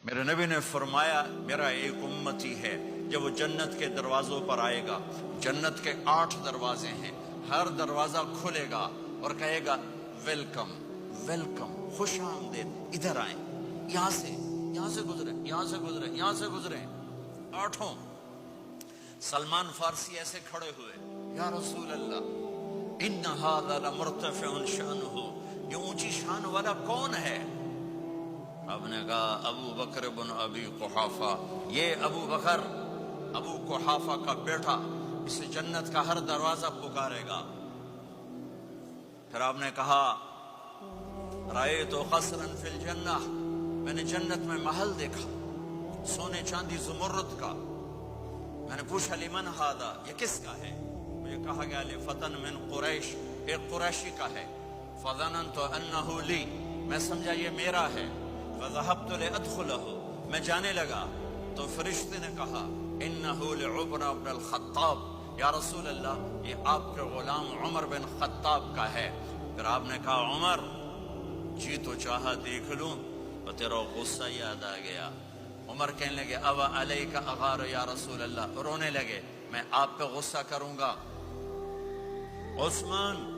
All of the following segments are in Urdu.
میرے نبی نے فرمایا میرا ایک امتی ہے جب وہ جنت کے دروازوں پر آئے گا، جنت کے 8 دروازے ہیں، ہر دروازہ کھلے گا اور کہے گا ویلکم ویلکم، خوش آمدید، ادھر آئیں، یہاں سے گزرے، یہاں سے گزرے، یہاں سے گزرے، 8۔ سلمان فارسی ایسے کھڑے ہوئے، یا رسول اللہ ان ھذا لمرتفع شانہ، یہ اونچی شان والا کون ہے؟ آپ نے کہا ابو بکر بن ابی قحافہ، یہ ابو بکر ابو قحافہ کا بیٹا، اسے جنت کا ہر دروازہ پکارے گا۔ پھر آپ نے کہا رأیت قصرا فی الجنہ، میں نے جنت میں محل دیکھا سونے چاندی زمرد کا۔ میں نے پوچھا لمن ھذا، یہ کس کا ہے؟ مجھے کہا گیا لفتن من قریش، ایک قریشی کا ہے۔ فظننت انہ لی، میں سمجھا یہ میرا ہے۔ فذهبت لأدخله، میں جانے لگا تو فرشتے نے کہا انہ لعمر بن الخطاب، یا رسول اللہ یہ آپ کے غلام عمر بن خطاب کا ہے۔ پھر آپ نے کہا عمر جی تو چاہا دیکھ لوں، تو تیرا غصہ یاد آ گیا۔ عمر کہنے لگے اب علیک اغار یا رسول اللہ، رونے لگے میں آپ پہ غصہ کروں گا۔ عثمان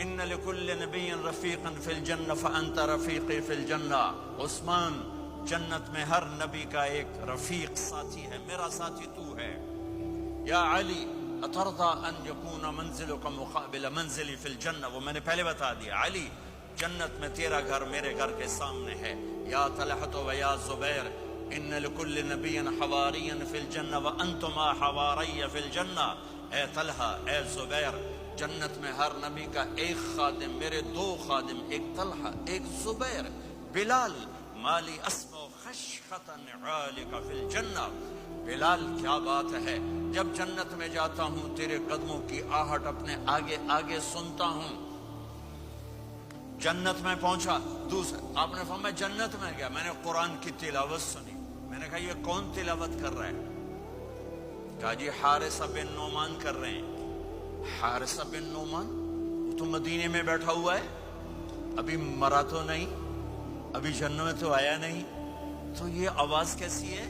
ان لکل نبی رفیقا فی الجنہ فانت رفیقی فی الجنہ، عثمان جنت میں ہر نبی کا ایک رفیق ساتھی ہے، میرا ساتھی تو ہے۔ یا علی اترضی ان یکون منزلک مقابل منزلی فی الجنہ، وہ میں نے پہلے بتا دیا، علی جنت میں تیرا گھر میرے گھر کے سامنے ہے۔ یا طلحۃ و یا زبیر ان لکل نبی حواری فی الجنہ وانتما حواری فی الجنہ، اے طلحہ اے زبیر جنت میں ہر نبی کا ایک خادم، میرے 2 خادم، ایک طلحہ ایک زبیر۔ بلال مالی اسمع خشخۃ نعالک فی الجنہ، بلال کیا بات ہے، جب جنت میں جاتا ہوں تیرے قدموں کی آہٹ اپنے آگے آگے سنتا ہوں۔ جنت میں پہنچا، دوسرا آپ نے فرمایا جنت میں گیا، میں نے قرآن کی تلاوت سنی، میں نے کہا یہ کون تلاوت کر رہا ہے؟ کہا جی حارثہ بن نعمان کر رہے ہیں۔ حارثہ بن نعمان وہ تو مدینے میں بیٹھا ہوا ہے، ابھی مرا تو نہیں، ابھی جنت میں تو آیا نہیں، تو یہ آواز کیسی ہے؟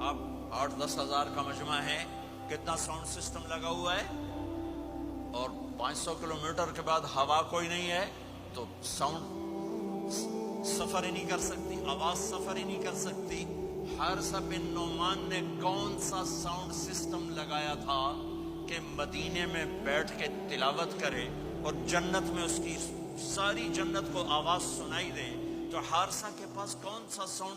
آپ 8-10 ہزار کا مجمع ہے، کتنا ساؤنڈ سسٹم لگا ہوا ہے، اور 500 کلومیٹر کے بعد ہوا کوئی نہیں ہے تو ساؤنڈ سفر ہی نہیں کر سکتی، آواز سفر ہی نہیں کر سکتی۔ حارثہ بن نعمان نے کون سا ساؤنڈ سسٹم لگایا تھا کہ مدینے میں بیٹھ کے تلاوت کرے اور جنت میں اس کی ساری جنت کو آواز سنائی دے؟ تو حارثہ کے پاس کون سا ساؤنڈ